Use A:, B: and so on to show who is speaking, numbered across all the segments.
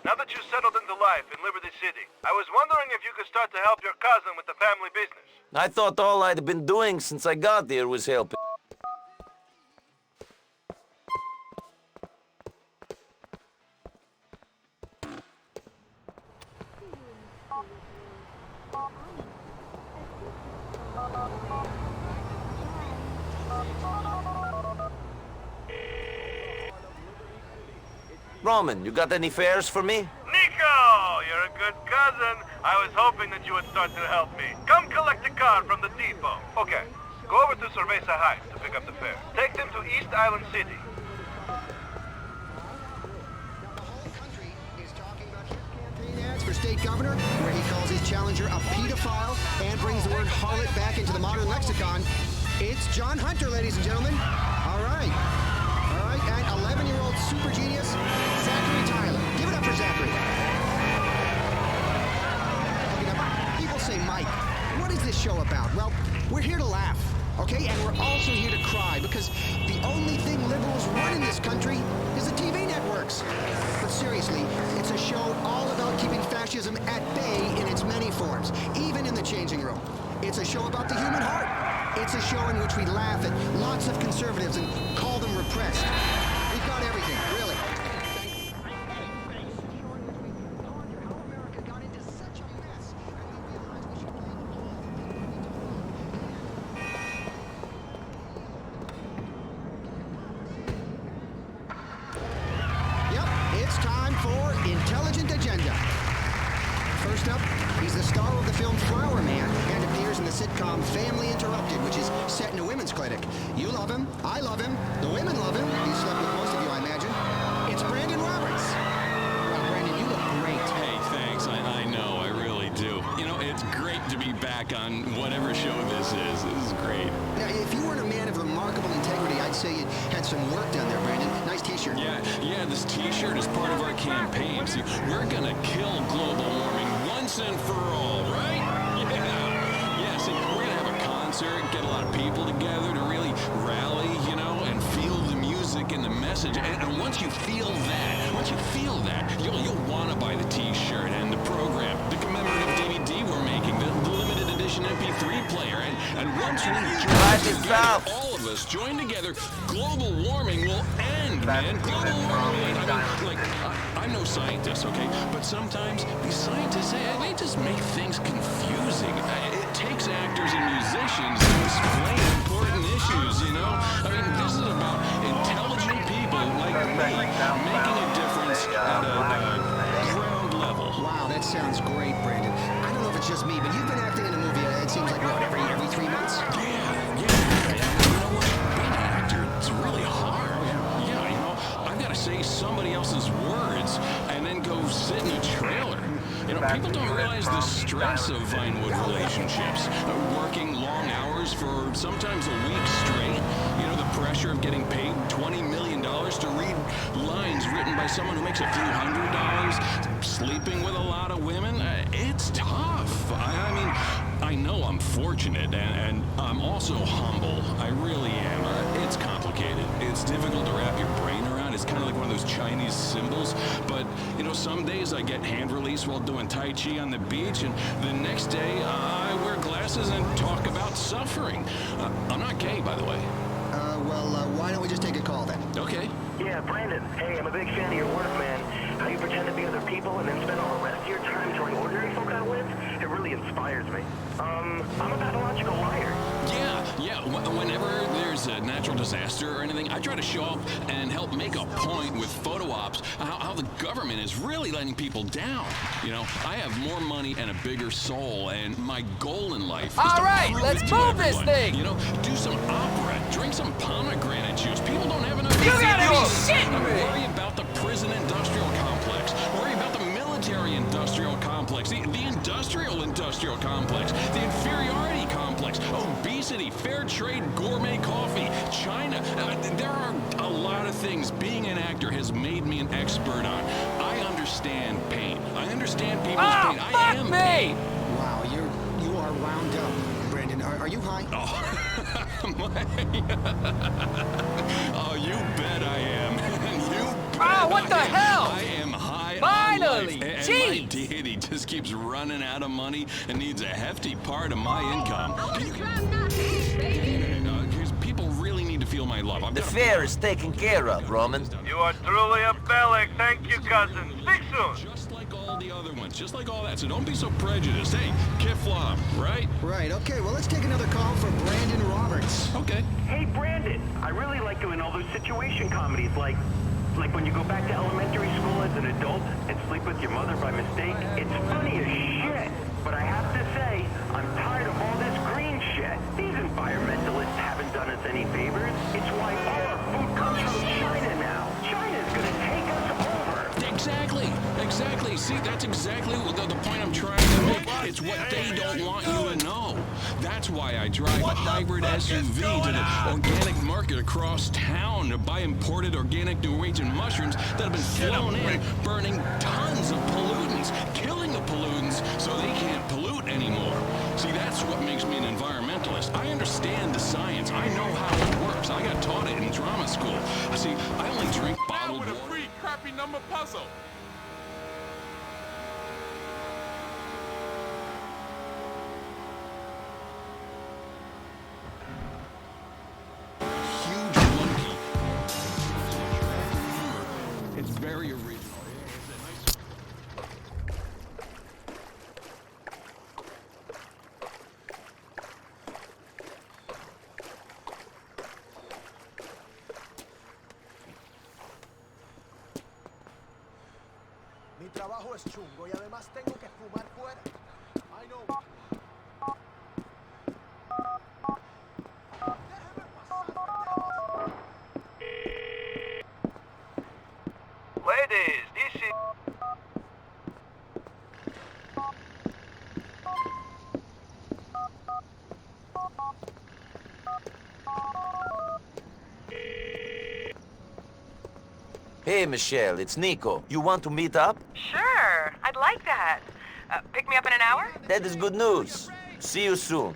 A: Now that you settled into life in Liberty City, I was wondering if you could start to help your cousin with the family business.
B: I thought all I'd been doing since I got here was helping. Roman, you got any fares for me?
A: Nico! You're a good cousin. I was hoping that you would start to help me. Come collect the car from the depot. Okay, go over to Cerveza Heights to pick up the fare. Take them to East Island City.
C: For state governor, where he calls his challenger a pedophile and brings the word harlot back into the modern lexicon. It's John Hunter, ladies and gentlemen. All right, and 11-year-old super genius, Zachary Tyler. Give it up for Zachary. People say, Mike, what is this show about? Well, we're here to laugh, okay? And we're also here to cry, because the only thing liberals run in this country is the TV networks. But seriously, it's a show all about keeping fascism at bay in its many forms, even in the changing room. It's a show about the human heart. It's a show in which we laugh at lots of conservatives and call them repressed. We've got everything, really. Yep, it's time for Intelligent Agenda. First up, he's the star of the film Flower Man and appears in the sitcom Family Interrupted, which is set in a women's clinic. You love him, I love him, the women love him. He's slept with most of you, I imagine. It's Brandon Roberts. Well, Brandon, you look great.
D: Hey, thanks. I know, I really do. You know, it's great to be back on whatever show this is. This is great.
C: Now, if you weren't a man of remarkable integrity, I'd say you had some work done there, Brandon. Nice t-shirt.
D: Yeah, this t-shirt is part of our campaign. See, we're gonna kill global warming once and for all, right? Yeah, see, we're gonna have a concert, get a lot of people together to really rally, you know, and feel the music and the message. And once you feel that, you'll want to buy the t-shirt and the program, the commemorative DVD we're making, the limited edition MP3 player. And once we join together, all of us join together, global warming will end, man. Global warming. I'm no scientist, okay? But sometimes these scientists, they just make things confusing. It takes actors and musicians to explain important issues, you know? I mean, this is about intelligent people like me making a difference at a ground level.
C: Wow, that sounds great, Brandon. I don't know if it's just me, but you've been acting in a movie, it seems like, what, every 3 months?
D: Yeah. You know what? Being an actor, it's really hard. Yeah, you know, I've got to say somebody else's words and then go sit in a trailer. You know, people don't realize the stress of Vinewood relationships. Working long hours for sometimes a week straight. You know, the pressure of getting paid $20 million to read lines written by someone who makes a few $100s. Sleeping with a lot of women. It's tough. I mean, I know I'm fortunate, and I'm also humble. I really am. It's complicated. It's difficult to wrap your brain around. It's kind of like one of those Chinese symbols. But, you know, some days I get hand release while doing Tai Chi on the beach, and the next day I wear glasses and talk about suffering. I'm not gay, by the way.
C: Why don't we just take a call then?
D: Okay.
E: Yeah, Brandon. Hey, I'm a big fan of your work, man. How you pretend to be other people and then spend all the rest of your time telling ordinary folk how to live? It really inspires me. I'm a pathological liar.
D: Yeah. Whenever there's a natural disaster or anything, I try to show up and help make a point with photo ops how the government is really letting people down. You know, I have more money and a bigger soul, and my goal in life is to prove
B: let's
D: it to
B: move this
D: everyone.
B: thing.
D: You know, do some opera, drink some pomegranate juice. People don't have enough.
B: You gotta be shitting me!
D: Worry about the prison industrial complex. Worry about the military industrial complex. The industrial complex. The inferiority complex. Obesity, fair trade, gourmet coffee, China. There are a lot of things being an actor has made me an expert on. I understand pain. I understand people's pain. I am pain.
C: Wow, you are wound up, Brandon. Are you high?
D: Oh, you bet I am.
B: Oh, what the hell?
D: I am high.
B: Finally!
D: keeps running out of money and needs a hefty part of my income. People really need to feel my love.
B: The fair is taken care of, Roman.
A: You are truly a Bellic. Thank you, cousin. Speak soon.
D: Just like all the other ones, just like all that. So don't be so prejudiced. Hey, Kiflop, right?
C: Right, okay, well, let's take another call for Brandon Roberts.
D: Okay.
E: Hey, Brandon, I really like doing all those situation comedies, like when you go back to elementary school as an adult and sleep with your mother by mistake. It's funny as shit. But I have to say, I'm tired of all this green shit. These environmentalists haven't done us any favors. It's why all our food comes from China now. China's gonna take us over.
D: Exactly. See, that's exactly the point I'm trying to make. It's what they don't want you to know. That's why I drive a hybrid SUV to the organic market across town to buy imported organic Norwegian mushrooms that have been flown in, burning tons of pollutants, killing the pollutants so they can't pollute anymore. See, that's what makes me an environmentalist. I understand the science. I know how it works. I got taught it in drama school. See, I only drink bottled water.
F: Crappy number puzzle.
D: It's very original.
G: Mi trabajo es chungo y además tengo que fumar fuera. I know.
A: Ladies, this is...
B: Hey, Michelle, it's Nico. You want to meet up?
H: Sure, I'd like that. Pick me up in an hour?
B: That is good news. See you soon.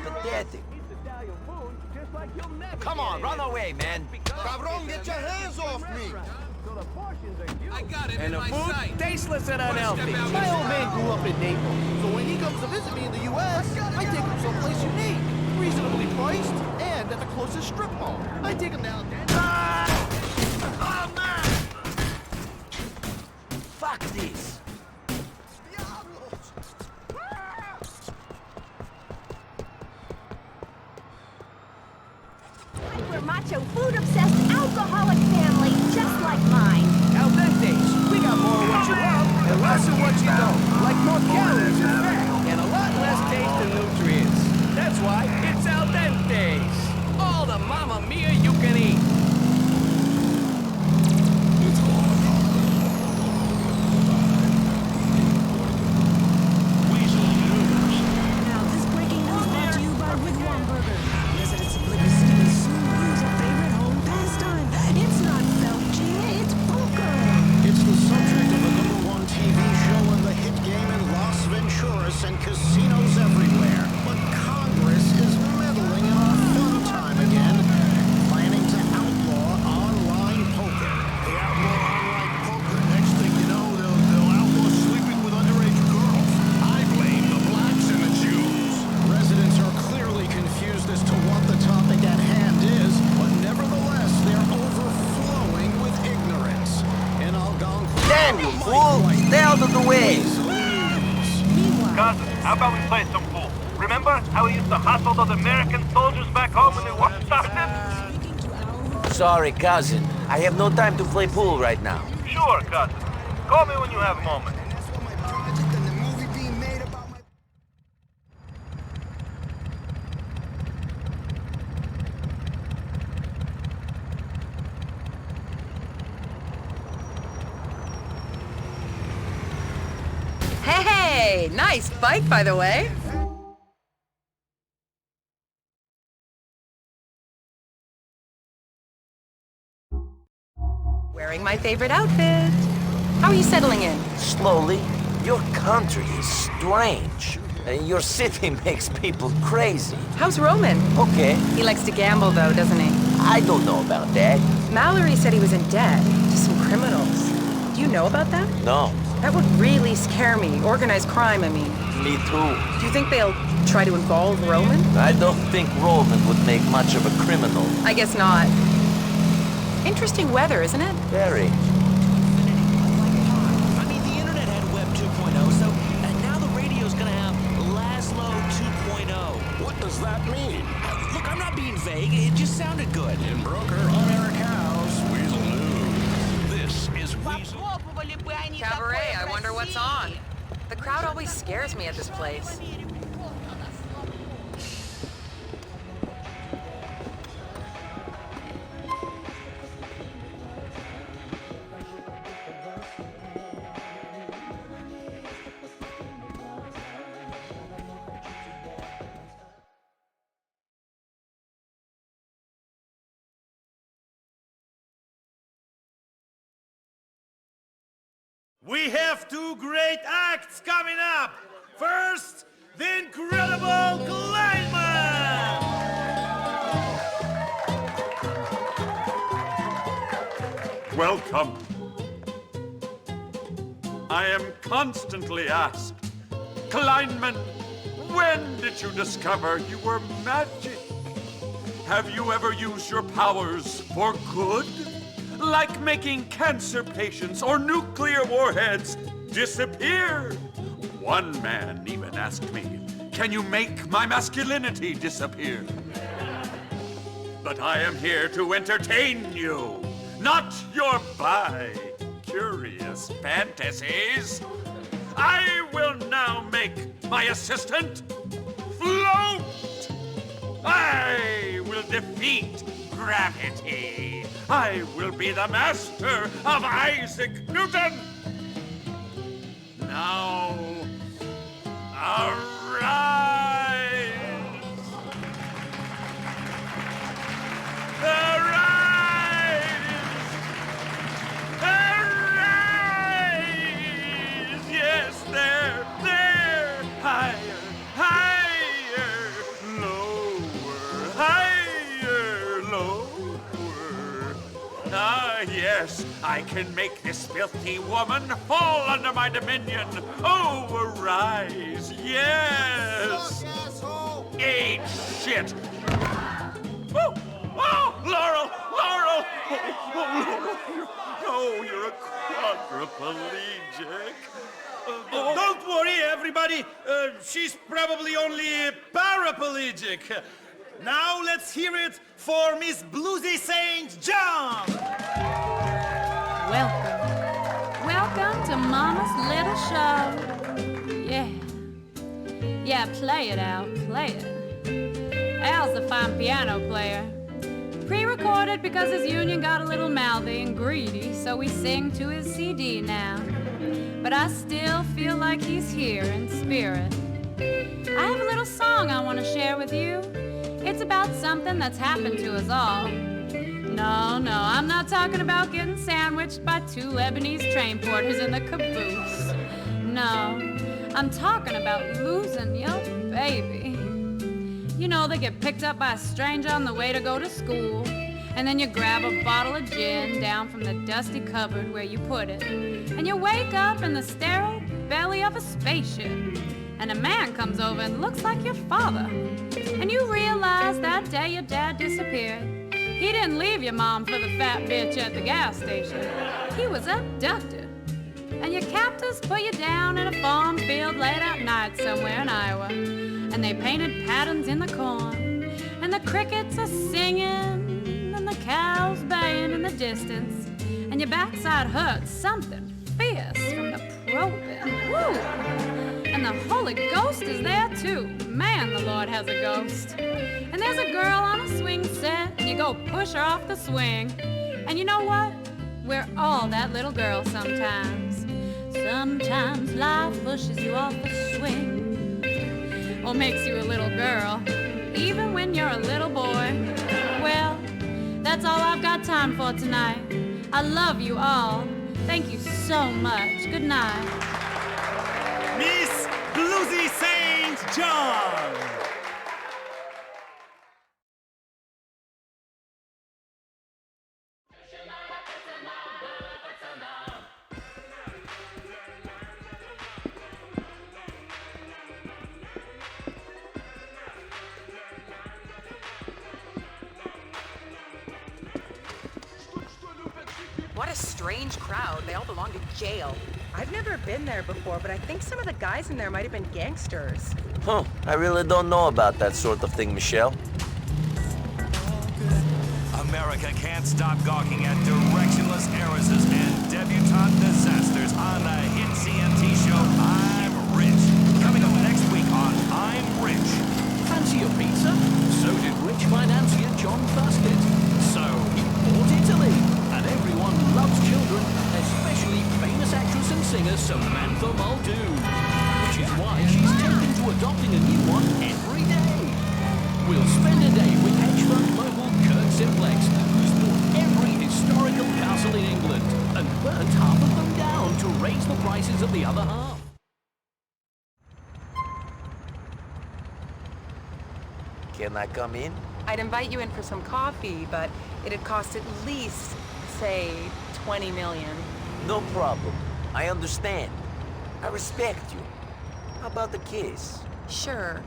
B: Pathetic. Come on, run away, man.
G: Cabron, get your hands off me!
F: I got it
I: And
F: in
I: the
F: my
I: food,
F: sight.
I: tasteless and unhealthy.
F: Step out.
I: My old man grew up in Naples, so when he comes to visit me in the U.S., I take him someplace unique, reasonably priced, and at the closest strip mall. I take him down there.
G: Oh, man!
B: Fuck this.
G: Diablos!
J: We're macho, food-obsessed, alcoholic family, just like mine.
I: Al dente's. We got more of what you love and less of what you don't. Like more calories and fat, and a lot less taste and nutrients. That's why it's al dente's. All the mamma mia you can eat.
J: Now, this breaking news brought to you by Wigwam Burger. Residents of Liberty City will soon lose a favorite home pastime. It's not felching, it's poker.
C: It's the subject of the #1 TV show and the hit game in Las Venturas and casinos everywhere. But Congress is meddling in our fun time again, planning to outlaw online poker.
G: They outlaw online poker. Next thing you know, they'll outlaw sleeping with underage girls. I blame the blacks and the Jews.
C: Residents are clearly confused as to what the topic at hand is, but nevertheless, they're overflowing with ignorance. In Algonquin,
B: Damn you, fool! Stay out of the way!
A: Cousin, how about we play some pool? Remember how we used to hustle those American soldiers back home when the war started?
B: Sorry, cousin. I have no time to play pool right now.
A: Sure, cousin. Call me when you have a moment.
C: And that's what my project and the movie being made about my...
H: Hey, nice bike, by the way. Wearing my favorite outfit. How are you settling in?
B: Slowly. Your country is strange. Your city makes people crazy.
H: How's Roman?
B: Okay.
H: He likes to gamble, though, doesn't he?
B: I don't know about that.
H: Mallory said he was in debt to some criminals. Do you know about that?
B: No.
H: That would really scare me. Organized crime, I mean.
B: Me too.
H: Do you think they'll try to involve Roman?
B: I don't think Roman would make much of a criminal.
H: I guess not. Interesting weather, isn't it?
B: Very.
K: I mean, the internet had Web 2.0, so now the radio's gonna have Laszlo 2.0.
G: What does that mean?
K: Look, I'm not being vague. It just sounded good.
G: In Broker, on Eric House, Weasel News. This is Weasel.
H: Cabaret, I wonder what's on. The crowd always scares me at this place.
A: We have two great acts coming up. First, the incredible Kleinman. Welcome. I am constantly asked, Kleinman, when did you discover you were magic? Have you ever used your powers for good? Like making cancer patients or nuclear warheads disappear. One man even asked me, can you make my masculinity disappear? But I am here to entertain you, not your bi-curious fantasies. I will now make my assistant float. I will defeat gravity. I will be the master of Isaac Newton. Now, arise. Arise. Arise. Yes, there. Higher, higher, lower, higher, lower. Ah, yes, I can make this filthy woman fall under my dominion. Oh, arise, yes. Eat shit. Oh, Laurel, Laurel. Oh, you're a quadriplegic.
L: Don't worry, everybody. She's probably only paraplegic. Now let's hear it for Miss Bluesy St. John.
M: Welcome to Mama's little show. Yeah, play it, Al, play it. Al's a fine piano player. Pre-recorded because his union got a little mouthy and greedy, so we sing to his CD now. But I still feel like he's here in spirit. I have a little song I want to share with you. It's about something that's happened to us all. No, I'm not talking about getting sandwiched by two Lebanese train porters in the caboose. No, I'm talking about losing your baby. You know, they get picked up by a stranger on the way to go to school, and then you grab a bottle of gin down from the dusty cupboard where you put it, and you wake up in the sterile belly of a spaceship, and a man comes over and looks like your father, and you realize that day your dad disappeared. He didn't leave your mom for the fat bitch at the gas station. He was abducted. And your captors put you down in a farm field late at night somewhere in Iowa. And they painted patterns in the corn. And the crickets are singing. And the cows baying in the distance. And your backside hurts something fierce from the probing. Woo! And the Holy Ghost is there too. Man, the Lord has a ghost. And there's a girl on a swing set. And you go push her off the swing. And you know what? We're all that little girl sometimes. Sometimes life pushes you off the swing, or makes you a little girl, even when you're a little boy. Well, that's all I've got time for tonight. I love you all. Thank you so much. Good night.
L: Miss Bluesy St. John!
H: What a strange crowd. They all belong to jail.
N: I've never been there before, but I think some of the guys in there might have been gangsters.
B: Huh, I really don't know about that sort of thing, Michelle.
O: America can't stop gawking at directionless errors and debutante disasters on the hit CMT show I'm Rich. Coming up next week on I'm Rich.
I: Fancy a pizza? So did rich financier John Buskett. So he bought Italy. And everyone loves children, especially famous actress and singer Samantha Muldoon. Which is why she's taken to adopting a new one every day. We'll spend a day with hedge fund mogul Kurt Simplex, who's bought every historical castle in England and burnt half of them down to raise the prices of the other half.
B: Can I come in?
H: I'd invite you in for some coffee, but it'd cost at least, say, 20 million.
B: No problem. I understand. I respect you. How about the kiss?
H: Sure.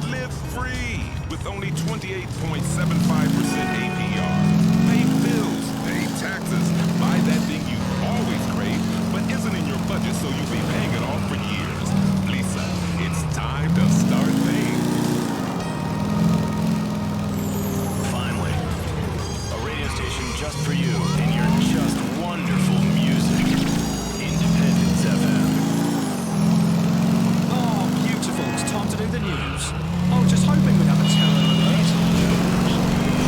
F: Live free with only 28.75% APR. Pay bills, pay taxes, buy that thing you always crave but isn't in your budget, so you'll be paying it off for years. Lisa, it's time to start paying.
O: Finally, a radio station just for you and your just wonderful music. Independence FM.
P: Oh, beautiful. It's time to do the news. I was just hoping we'd have a terror alert.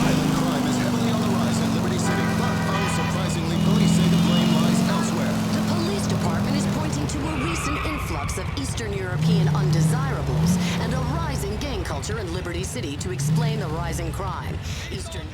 G: Violent crime is heavily on the rise in Liberty City, but unsurprisingly, police say the blame lies elsewhere.
J: The police department is pointing to a recent influx of Eastern European undesirables and a rising gang culture in Liberty City to explain the rising crime. Eastern